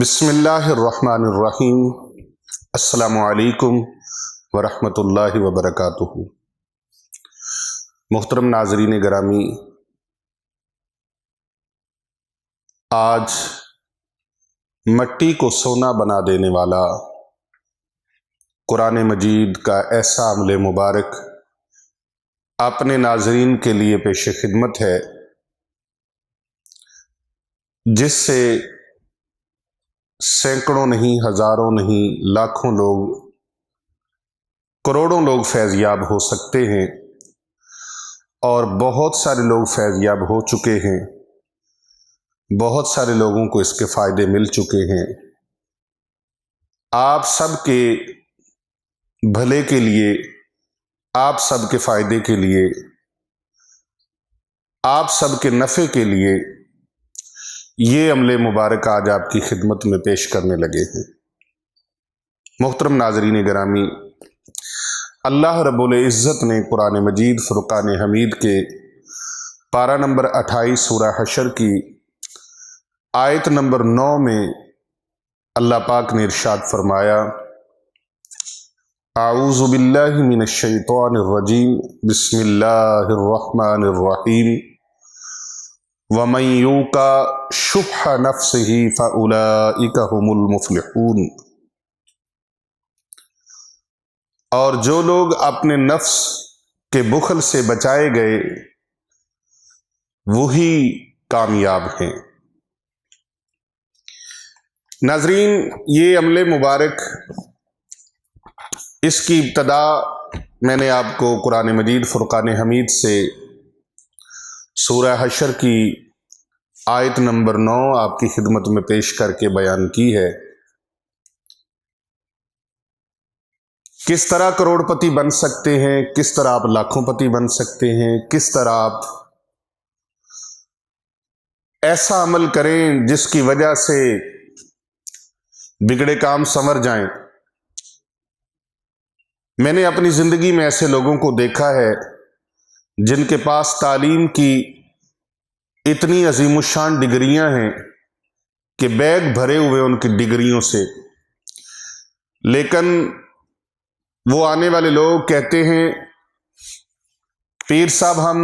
بسم اللہ الرحمن الرحیم۔ السلام علیکم ورحمۃ اللہ وبرکاتہ۔ محترم ناظرین گرامی، آج مٹی کو سونا بنا دینے والا قرآن مجید کا ایسا عمل مبارک اپنے ناظرین کے لیے پیش خدمت ہے جس سے سینکڑوں نہیں، ہزاروں نہیں، لاکھوں لوگ، کروڑوں لوگ فیض یاب ہو سکتے ہیں، اور بہت سارے لوگ فیض یاب ہو چکے ہیں۔ بہت سارے لوگوں کو اس کے فائدے مل چکے ہیں۔ آپ سب کے بھلے کے لیے، آپ سب کے فائدے کے لیے، آپ سب کے نفع کے لیے یہ عمل مبارک آج آپ کی خدمت میں پیش کرنے لگے ہیں۔ محترم ناظرین گرامی، اللہ رب العزت نے قرآن مجید فرقان حمید کے پارہ نمبر 28 سورہ حشر کی آیت نمبر 9 میں اللہ پاک نے ارشاد فرمایا، اعوذ باللہ من الشیطان الرجیم، بسم اللہ الرحمن الرحیم، وَمَن يُوقَ شُحَّ نَفْسِهِ فَأُولَئِكَ هُمُ الْمُفْلِحُونَ۔ اور جو لوگ اپنے نفس کے بخل سے بچائے گئے وہی کامیاب ہیں۔ ناظرین، یہ عمل مبارک، اس کی ابتدا میں نے آپ کو قرآن مجید فرقان حمید سے سورہ حشر کی آیت نمبر 9 آپ کی خدمت میں پیش کر کے بیان کی ہے۔ کس طرح کروڑ پتی بن سکتے ہیں، کس طرح آپ لاکھوں پتی بن سکتے ہیں، کس طرح آپ ایسا عمل کریں جس کی وجہ سے بگڑے کام سنور جائیں۔ میں نے اپنی زندگی میں ایسے لوگوں کو دیکھا ہے جن کے پاس تعلیم کی اتنی عظیم الشان ڈگریاں ہیں کہ بیگ بھرے ہوئے ان کی ڈگریوں سے، لیکن وہ آنے والے لوگ کہتے ہیں، پیر صاحب ہم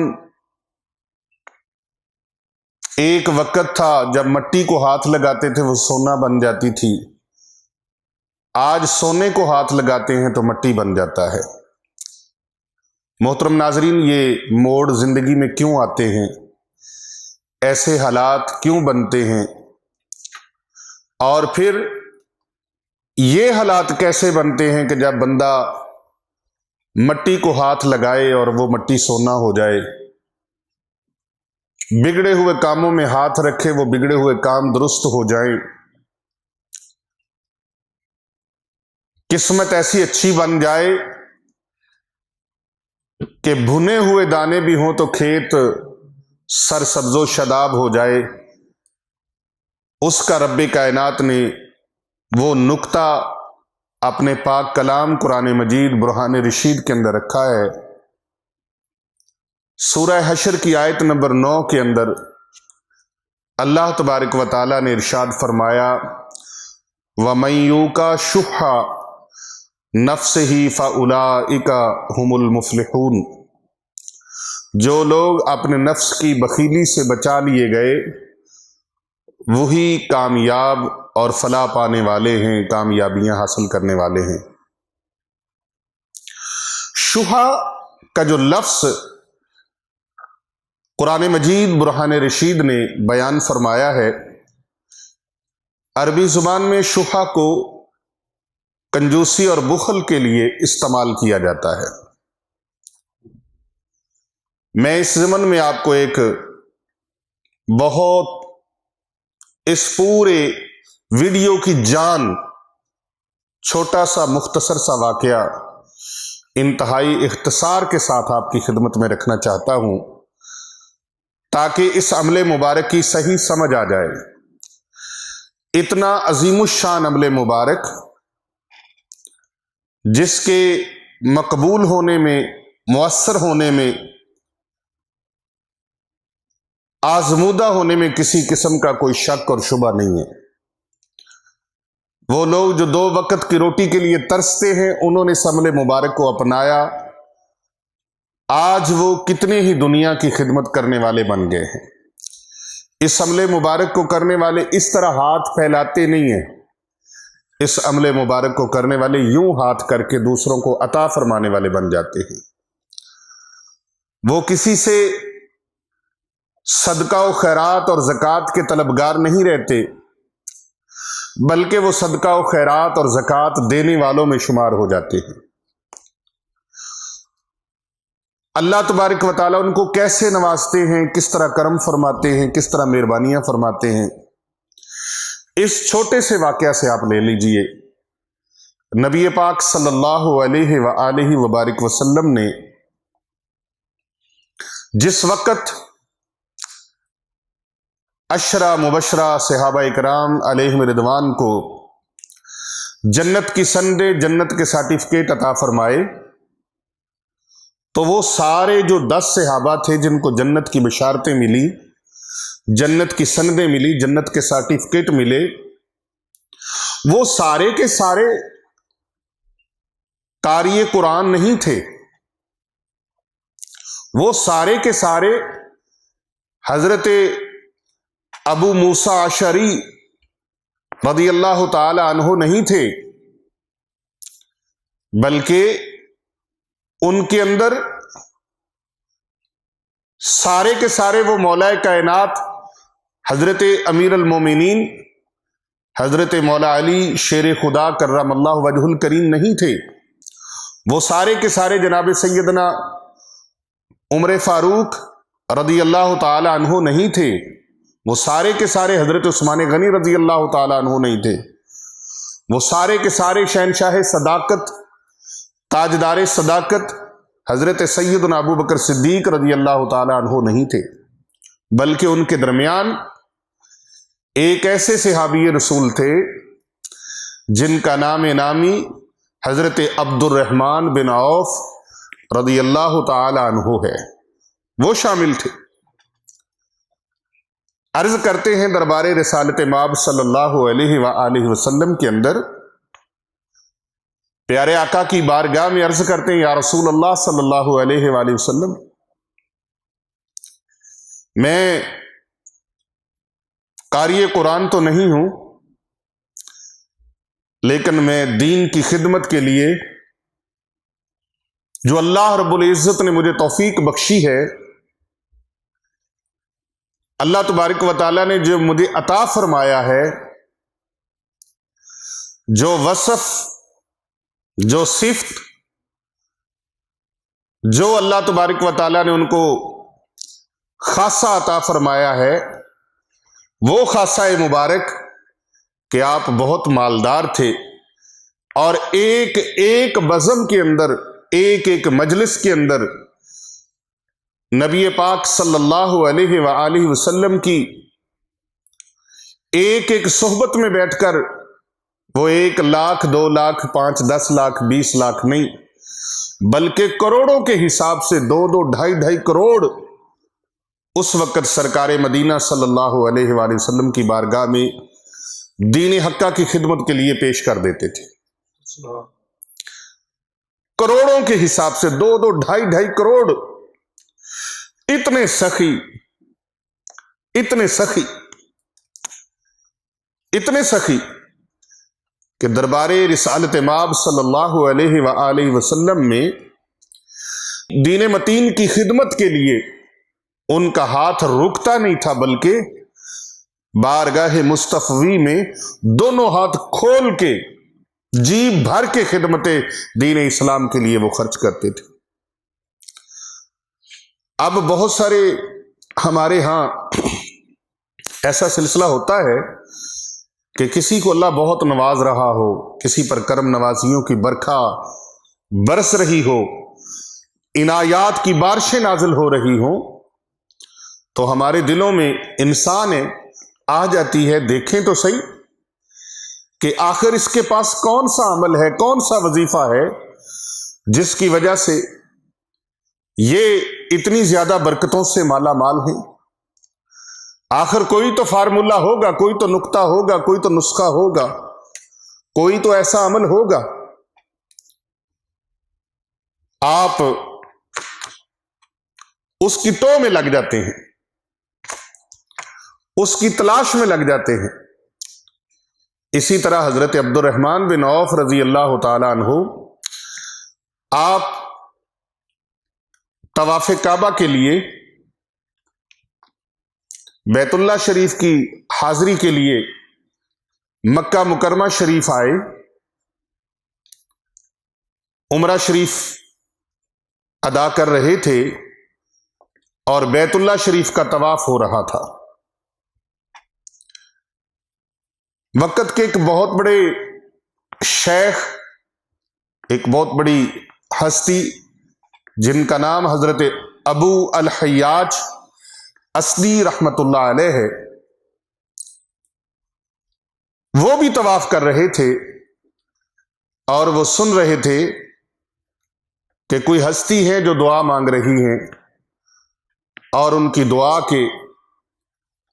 ایک وقت تھا جب مٹی کو ہاتھ لگاتے تھے وہ سونا بن جاتی تھی، آج سونے کو ہاتھ لگاتے ہیں تو مٹی بن جاتا ہے۔ محترم ناظرین، یہ موڑ زندگی میں کیوں آتے ہیں؟ ایسے حالات کیوں بنتے ہیں؟ اور پھر یہ حالات کیسے بنتے ہیں کہ جب بندہ مٹی کو ہاتھ لگائے اور وہ مٹی سونا ہو جائے، بگڑے ہوئے کاموں میں ہاتھ رکھے وہ بگڑے ہوئے کام درست ہو جائیں، قسمت ایسی اچھی بن جائے کہ بھنے ہوئے دانے بھی ہوں تو کھیت سرسبز و شاداب ہو جائے، اس کا رب کائنات نے وہ نقطہ اپنے پاک کلام قرآن مجید برہان رشید کے اندر رکھا ہے۔ سورہ حشر کی آیت نمبر 9 کے اندر اللہ تبارک و تعالی نے ارشاد فرمایا، وَمَن يُوقَ شُحَّ نَفْسِهِ فَأُولَئِكَ هُمُ الْمُفْلِحُونَ۔ جو لوگ اپنے نفس کی بخیلی سے بچا لیے گئے وہی کامیاب اور فلاح پانے والے ہیں، کامیابیاں حاصل کرنے والے ہیں۔ شحا کا جو لفظ قرآن مجید برہان رشید نے بیان فرمایا ہے، عربی زبان میں شحا کو کنجوسی اور بخل کے لیے استعمال کیا جاتا ہے۔ میں اس ضمن میں آپ کو ایک بہت اس پورے ویڈیو کی جان چھوٹا سا مختصر سا واقعہ انتہائی اختصار کے ساتھ آپ کی خدمت میں رکھنا چاہتا ہوں تاکہ اس عمل مبارک کی صحیح سمجھ آ جائے۔ اتنا عظیم الشان عمل مبارک جس کے مقبول ہونے میں، مؤثر ہونے میں، آزمودہ ہونے میں کسی قسم کا کوئی شک اور شبہ نہیں ہے۔ وہ لوگ جو 2 وقت کی روٹی کے لیے ترستے ہیں، انہوں نے اس عمل مبارک کو اپنایا، آج وہ کتنے ہی دنیا کی خدمت کرنے والے بن گئے ہیں۔ اس عمل مبارک کو کرنے والے اس طرح ہاتھ پھیلاتے نہیں ہیں، اس عمل مبارک کو کرنے والے یوں ہاتھ کر کے دوسروں کو عطا فرمانے والے بن جاتے ہیں۔ وہ کسی سے صدقہ و خیرات اور زکوٰۃ کے طلبگار نہیں رہتے، بلکہ وہ صدقہ و خیرات اور زکوٰۃ دینے والوں میں شمار ہو جاتے ہیں۔ اللہ تبارک و تعالیٰ ان کو کیسے نوازتے ہیں، کس طرح کرم فرماتے ہیں، کس طرح مہربانیاں فرماتے ہیں، اس چھوٹے سے واقعہ سے آپ لے لیجئے۔ نبی پاک صلی اللہ علیہ وآلہ وبارک وسلم نے جس وقت عشرہ مبشرہ صحابہ اکرام علیہم رضوان کو جنت کی سندے، جنت کے سرٹیفکیٹ عطا فرمائے، تو وہ سارے جو 10 صحابہ تھے جن کو جنت کی بشارتیں ملی، جنت کی سندیں ملی، جنت کے سرٹیفکیٹ ملے، وہ سارے کے سارے قاری قرآن نہیں تھے، وہ سارے کے سارے حضرت ابو موسیٰ اشعری رضی اللہ تعالی عنہ نہیں تھے، بلکہ ان کے اندر سارے کے سارے وہ مولا کائنات حضرت امیر المومنین حضرت مولا علی شیر خدا کرم اللہ وجہ الکریم نہیں تھے، وہ سارے کے سارے جناب سیدنا عمر فاروق رضی اللہ تعالی عنہ نہیں تھے، وہ سارے کے سارے حضرت عثمان غنی رضی اللہ تعالی عنہ نہیں تھے، وہ سارے کے سارے شہنشاہ صداقت، تاجدار صداقت حضرت سیدنا ابو بکر صدیق رضی اللہ تعالی عنہ نہیں تھے، بلکہ ان کے درمیان ایک ایسے صحابی رسول تھے جن کا نام نامی حضرت عبد الرحمن بن عوف رضی اللہ تعالی عنہ ہے، وہ شامل تھے۔ عرض کرتے ہیں دربار رسالت مآب صلی اللہ علیہ وآلہ وسلم کے اندر، پیارے آقا کی بارگاہ میں عرض کرتے ہیں، یا رسول اللہ صلی اللہ علیہ وآلہ وسلم، میں قاری قرآن تو نہیں ہوں، لیکن میں دین کی خدمت کے لیے جو اللہ رب العزت نے مجھے توفیق بخشی ہے، اللہ تبارک و تعالیٰ نے جو مجھے عطا فرمایا ہے، جو وصف، جو صفت، جو اللہ تبارک و تعالیٰ نے ان کو خاصہ عطا فرمایا ہے، وہ خاصہ مبارک کہ آپ بہت مالدار تھے، اور ایک ایک بزم کے اندر، ایک ایک مجلس کے اندر نبی پاک صلی اللہ علیہ وآلہ وسلم کی ایک ایک صحبت میں بیٹھ کر وہ 1 لاکھ 2 لاکھ 5 10 لاکھ 20 لاکھ نہیں، بلکہ کروڑوں کے حساب سے 2 2.5 کروڑ اس وقت سرکار مدینہ صلی اللہ علیہ وآلہ وسلم کی بارگاہ میں دین حقہ کی خدمت کے لیے پیش کر دیتے تھے، کروڑوں کے حساب سے 2 2.5 کروڑ، اتنے سخی، اتنے سخی، اتنے سخی کہ دربار رسالت مآب صلی اللہ علیہ وآلہ وسلم میں دین متین کی خدمت کے لیے ان کا ہاتھ رکتا نہیں تھا، بلکہ بارگاہ مصطفی میں دونوں ہاتھ کھول کے جی بھر کے خدمت دین اسلام کے لیے وہ خرچ کرتے تھے۔ اب بہت سارے ہمارے ہاں ایسا سلسلہ ہوتا ہے کہ کسی کو اللہ بہت نواز رہا ہو، کسی پر کرم نوازیوں کی برکھا برس رہی ہو، عنایات کی بارشیں نازل ہو رہی ہوں، تو ہمارے دلوں میں انسان آ جاتی ہے، دیکھیں تو صحیح کہ آخر اس کے پاس کون سا عمل ہے، کون سا وظیفہ ہے جس کی وجہ سے یہ اتنی زیادہ برکتوں سے مالا مال ہیں۔ آخر کوئی تو فارمولہ ہوگا، کوئی تو نقطہ ہوگا، کوئی تو نسخہ ہوگا کوئی تو ایسا عمل ہوگا، آپ اس کی ٹو میں لگ جاتے ہیں، اس کی تلاش میں لگ جاتے ہیں۔ اسی طرح حضرت عبد الرحمن بن عوف رضی اللہ تعالی عنہ، آپ طواف کعبہ کے لیے بیت اللہ شریف کی حاضری کے لیے مکہ مکرمہ شریف آئے، عمرہ شریف ادا کر رہے تھے اور بیت اللہ شریف کا طواف ہو رہا تھا۔ وقت کے ایک بہت بڑے شیخ، ایک بہت بڑی ہستی جن کا نام حضرت ابو الحیاج اسدی رحمت اللہ علیہ ہے، وہ بھی طواف کر رہے تھے اور وہ سن رہے تھے کہ کوئی ہستی ہے جو دعا مانگ رہی ہیں، اور ان کی دعا کے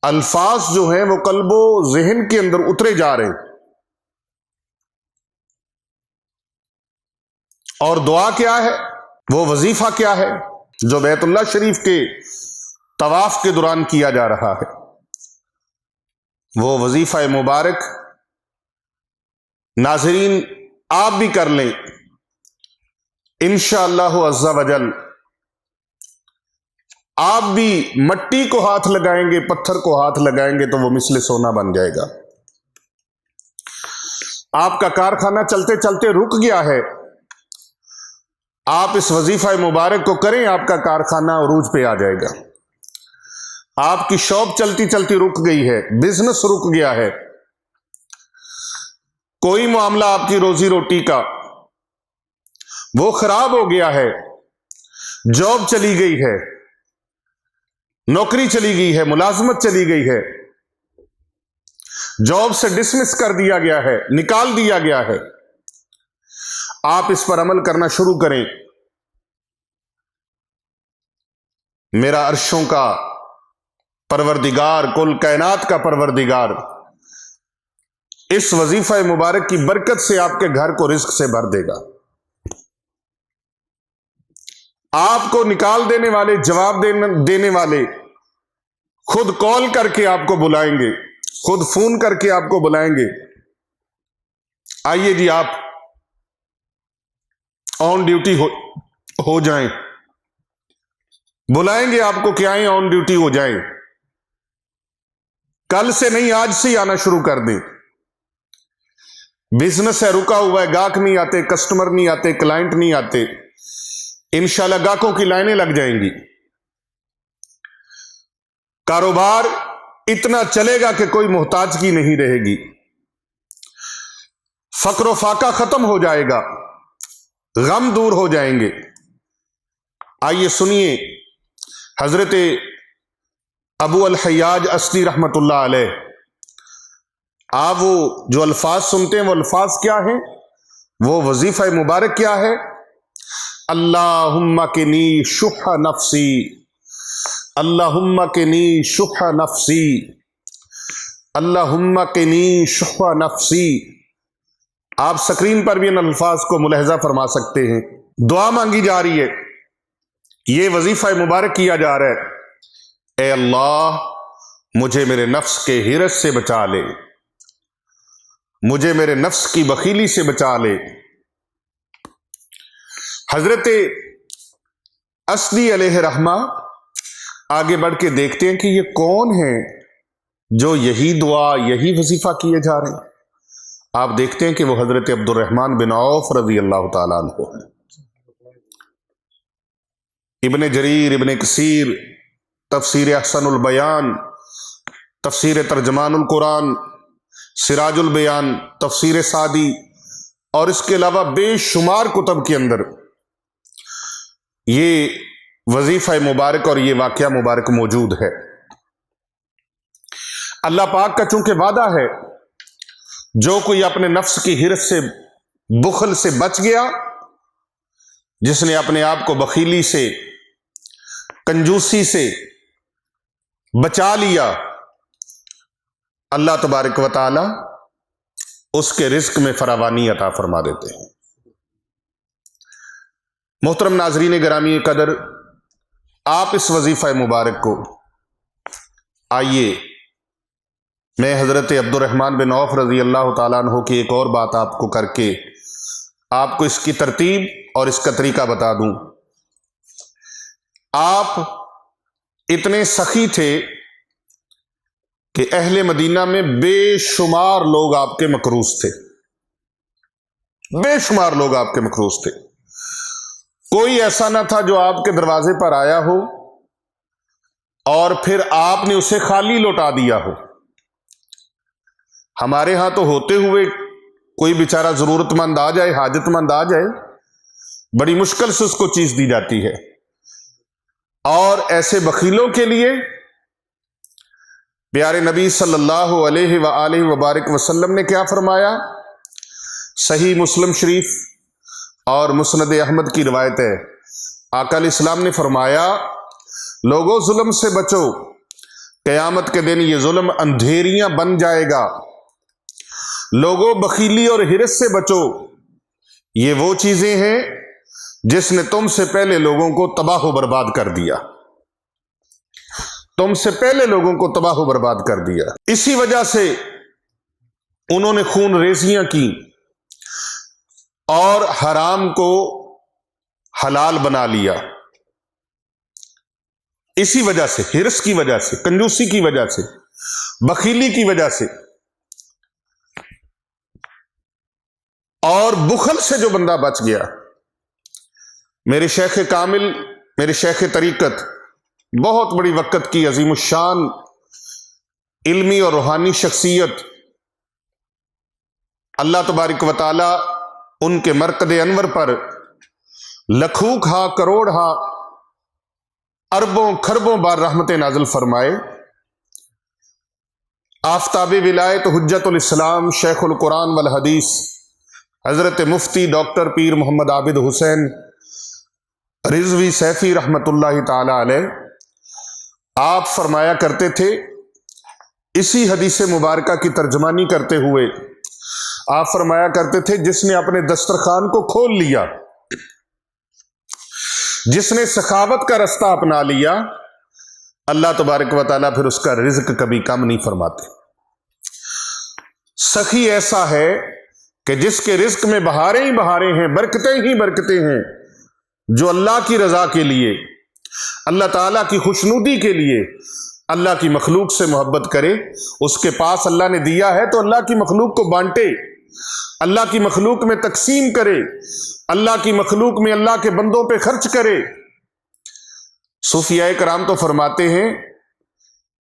الفاظ جو ہیں وہ قلب و ذہن کے اندر اترے جا رہے ہیں۔ اور دعا کیا ہے، وہ وظیفہ کیا ہے جو بیت اللہ شریف کے طواف کے دوران کیا جا رہا ہے؟ وہ وظیفہ مبارک ناظرین آپ بھی کر لیں، انشاءاللہ عز و جل آپ بھی مٹی کو ہاتھ لگائیں گے، پتھر کو ہاتھ لگائیں گے تو وہ مثل سونا بن جائے گا۔ آپ کا کارخانہ چلتے چلتے رک گیا ہے، آپ اس وظیفہ مبارک کو کریں، آپ کا کارخانہ عروج پہ آ جائے گا۔ آپ کی شاپ چلتی چلتی رک گئی ہے، بزنس رک گیا ہے، کوئی معاملہ آپ کی روزی روٹی کا وہ خراب ہو گیا ہے، جاب چلی گئی ہے، نوکری چلی گئی ہے، ملازمت چلی گئی ہے، جاب سے ڈسمس کر دیا گیا ہے، نکال دیا گیا ہے، آپ اس پر عمل کرنا شروع کریں۔ میرا عرشوں کا پروردگار، کل کائنات کا پروردگار اس وظیفہ مبارک کی برکت سے آپ کے گھر کو رزق سے بھر دے گا۔ آپ کو نکال دینے والے، جواب دینے والے خود کال کر کے آپ کو بلائیں گے، خود فون کر کے آپ کو بلائیں گے، آئیے جی آپ آن ڈیوٹی ہو جائیں، بلائیں گے آپ کو کہ آئیں آن ڈیوٹی ہو جائیں، کل سے نہیں آج سے ہی آنا شروع کر دیں۔ بزنس ہے رکا ہوا ہے، گاہک نہیں آتے، کسٹمر نہیں آتے، کلائنٹ نہیں آتے، انشاءاللہ گاہکوں کی لائنیں لگ جائیں گی، کاروبار اتنا چلے گا کہ کوئی محتاجگی نہیں رہے گی، فقر و فاقہ ختم ہو جائے گا، غم دور ہو جائیں گے۔ آئیے سنیے حضرت ابو الحیاج اسدی رحمت اللہ علیہ، آپ وہ جو الفاظ سنتے ہیں وہ الفاظ کیا ہیں، وہ وظیفہ مبارک کیا ہے؟ اللہم کنی شح نفسی، اللہم کنی شح نفسی، اللہم کنی شح نفسی۔ آپ سکرین پر بھی ان الفاظ کو ملاحظہ فرما سکتے ہیں۔ دعا مانگی جا رہی ہے، یہ وظیفہ مبارک کیا جا رہا ہے، اے اللہ مجھے میرے نفس کے حرص سے بچا لے، مجھے میرے نفس کی بخیلی سے بچا لے۔ حضرت اسدی علیہ رحمہ آگے بڑھ کے دیکھتے ہیں کہ یہ کون ہے جو یہی دعا، یہی وظیفہ کیے جا رہے ہیں۔ آپ دیکھتے ہیں کہ وہ حضرت عبد الرحمن بن عوف رضی اللہ تعالیٰ عنہ ہیں۔ ابن جریر، ابن کثیر، تفسیر احسن البیان، تفسیر ترجمان القرآن، سراج البیان، تفسیر سعدی اور اس کے علاوہ بے شمار کتب کے اندر یہ وظیفہ مبارک اور یہ واقعہ مبارک موجود ہے۔ اللہ پاک کا چونکہ وعدہ ہے، جو کوئی اپنے نفس کی حرص سے، بخل سے بچ گیا، جس نے اپنے آپ کو بخیلی سے، کنجوسی سے بچا لیا، اللہ تبارک و تعالی اس کے رزق میں فراوانی عطا فرما دیتے ہیں۔ محترم ناظرین گرامی قدر، آپ اس وظیفہ مبارک کو آئیے میں حضرت عبد الرحمن بن عوف رضی اللہ تعالیٰ عنہ کی ایک اور بات آپ کو کر کے آپ کو اس کی ترتیب اور اس کا طریقہ بتا دوں۔ آپ اتنے سخی تھے کہ اہل مدینہ میں بے شمار لوگ آپ کے مقروض تھے، بے شمار لوگ آپ کے مقروض تھے۔ کوئی ایسا نہ تھا جو آپ کے دروازے پر آیا ہو اور پھر آپ نے اسے خالی لوٹا دیا ہو۔ ہمارے ہاں تو ہوتے ہوئے کوئی بیچارہ ضرورت مند آ جائے، حاجت مند آ جائے، بڑی مشکل سے اس کو چیز دی جاتی ہے۔ اور ایسے بخیلوں کے لیے پیارے نبی صلی اللہ علیہ وآلہ وبارک وسلم نے کیا فرمایا؟ صحیح مسلم شریف اور مسند احمد کی روایت ہے، آقا علیہ السلام نے فرمایا، لوگوں ظلم سے بچو، قیامت کے دن یہ ظلم اندھیریاں بن جائے گا۔ لوگوں بخیلی اور حرص سے بچو، یہ وہ چیزیں ہیں جس نے تم سے پہلے لوگوں کو تباہ و برباد کر دیا، تم سے پہلے لوگوں کو تباہ و برباد کر دیا۔ اسی وجہ سے انہوں نے خون ریزیاں کی اور حرام کو حلال بنا لیا، اسی وجہ سے، حرص کی وجہ سے، کنجوسی کی وجہ سے، بخیلی کی وجہ سے۔ اور بخل سے جو بندہ بچ گیا، میرے شیخ کامل، میرے شیخ طریقت، بہت بڑی وقت کی عظیم الشان علمی اور روحانی شخصیت، اللہ تبارک و تعالی ان کے مرقد انور پر لکھوں ہا کروڑ ہا اربوں کھربوں بار رحمت نازل فرمائے۔ آفتاب ولایت حجت الاسلام شیخ القرآن والحدیث حضرت مفتی ڈاکٹر پیر محمد عابد حسین رضوی سیفی رحمت اللہ تعالی علیہ، آپ فرمایا کرتے تھے، اسی حدیث مبارکہ کی ترجمانی کرتے ہوئے آپ فرمایا کرتے تھے، جس نے اپنے دسترخوان کو کھول لیا، جس نے سخاوت کا رستہ اپنا لیا، اللہ تبارک و تعالیٰ پھر اس کا رزق کبھی کم نہیں فرماتے۔ سخی ایسا ہے کہ جس کے رزق میں بہاریں ہی بہاریں ہیں، برکتیں ہی برکتیں ہیں، جو اللہ کی رضا کے لیے، اللہ تعالیٰ کی خوشنودی کے لیے، اللہ کی مخلوق سے محبت کرے، اس کے پاس اللہ نے دیا ہے تو اللہ کی مخلوق کو بانٹے، اللہ کی مخلوق میں تقسیم کرے، اللہ کی مخلوق میں اللہ کے بندوں پہ خرچ کرے۔ صوفیاء کرام تو فرماتے ہیں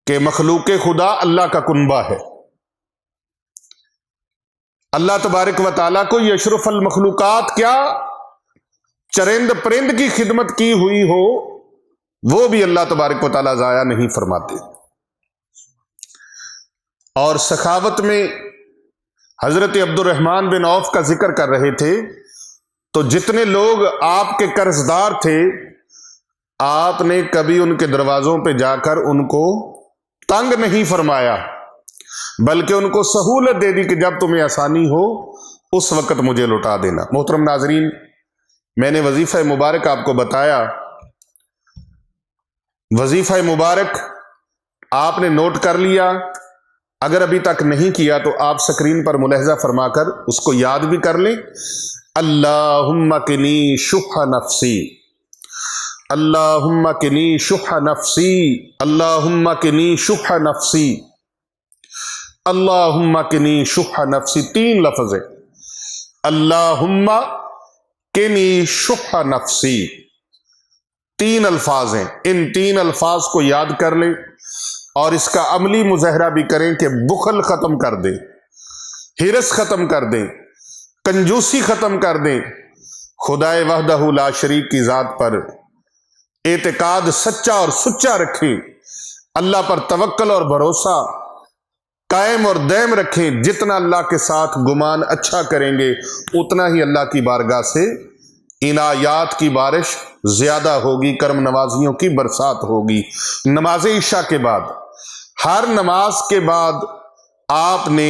کہ مخلوق خدا اللہ کا کنبہ ہے۔ اللہ تبارک و تعالیٰ کو یہ اشرف المخلوقات کیا چرند پرند کی خدمت کی ہوئی ہو، وہ بھی اللہ تبارک و تعالیٰ ضائع نہیں فرماتے۔ اور سخاوت میں حضرت عبد الرحمن بن عوف کا ذکر کر رہے تھے، تو جتنے لوگ آپ کے قرض دار تھے، آپ نے کبھی ان کے دروازوں پہ جا کر ان کو تنگ نہیں فرمایا، بلکہ ان کو سہولت دے دی کہ جب تمہیں آسانی ہو اس وقت مجھے لوٹا دینا۔ محترم ناظرین، میں نے وظیفہ مبارک آپ کو بتایا، وظیفہ مبارک آپ نے نوٹ کر لیا، اگر ابھی تک نہیں کیا تو آپ سکرین پر ملاحظہ فرما کر اس کو یاد بھی کر لیں۔ اللہم قنی شح نفسی، اللہم قنی شح نفسی، اللہم قنی شح نفسی، اللہم قنی شح نفسی، تین لفظ ہے، اللہم قنی شح نفسی، تین الفاظ ہیں، ان تین الفاظ کو یاد کر لیں اور اس کا عملی مظاہرہ بھی کریں کہ بخل ختم کر دیں، حرص ختم کر دیں، کنجوسی ختم کر دیں، خدائے وحدہ لا شریک کی ذات پر اعتقاد سچا اور سچا رکھیں، اللہ پر توکل اور بھروسہ قائم اور دائم رکھیں۔ جتنا اللہ کے ساتھ گمان اچھا کریں گے، اتنا ہی اللہ کی بارگاہ سے عنایات کی بارش زیادہ ہوگی، کرم نوازیوں کی برسات ہوگی۔ نماز عشاء کے بعد، ہر نماز کے بعد آپ نے